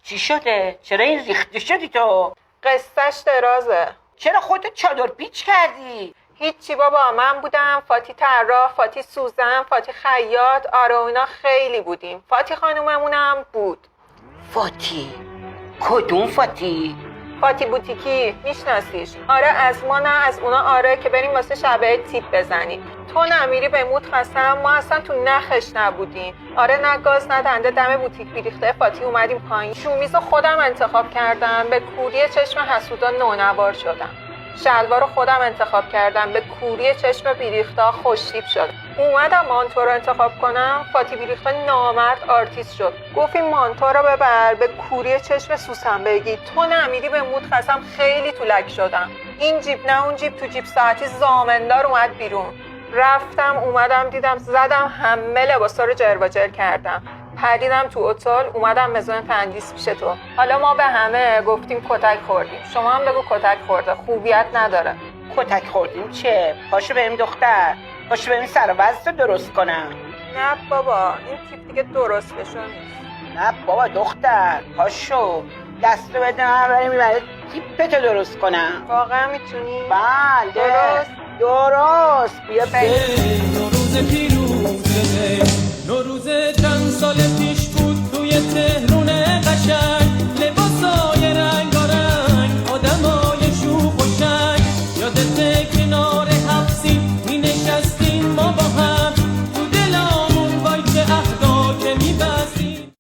چی شده؟ چرا این ریخته شدی تو؟ قصهش درازه. چرا خودت چادر پیچ کردی؟ هیچی بابا، من بودم، فاتی طراح، فاتی سوزن، فاتی خیاط، آره اونا خیلی بودیم. فاتی خانوممونم بود. فاتی؟ کدوم فاتی؟ فاتی بوتیکی، میشناسیش؟ آره از ما نه از اونا، آره که بریم واسه شبه تیپ بزنیم. تو نمیری به موت قسم، ما اصلا تو نخش نبودیم. آره نه گاز نه دنده، دم بوتیک بیریخته فاتی اومدیم پایین. شومیز خودم انتخاب کردم، به کوری چشم حسودا نونوار شدم. شلوار رو خودم انتخاب کردم، به کوری چشم بیریختا خوشتیپ شد. اومدم مانتو رو انتخاب کنم، فاتی بیریختا نامرد آرتیست شد. گفت این مانتو رو ببر به کوری چشم سوسن بگی. تو نمیری به موت قسم، خیلی تو لک شدم. این جیب نه اون جیب، تو جیب ساعتی زامندار اومد بیرون. رفتم اومدم دیدم زدم همه لباسا رو جر و جر کردم. پریدم تو اتاق، اومدم مزون تندیس پیش تو. حالا ما به همه گفتیم کتک خوردیم، شما هم بگو کتک خورده، خوبیت نداره. کتک خوردیم چه؟ پاشو بریم دختر، پاشو بریم سر وضع رو درست کنم. نه بابا این تیپ دیگه درست بشو نیست. نه بابا دختر، پاشو دست رو بده من بریم برای تیپتو درست کنم. واقعا میتونی؟ بله درست. بیا بریم. نوروز پیروزه، نوروز چند سال پیش بود توی تهرون قشنگ.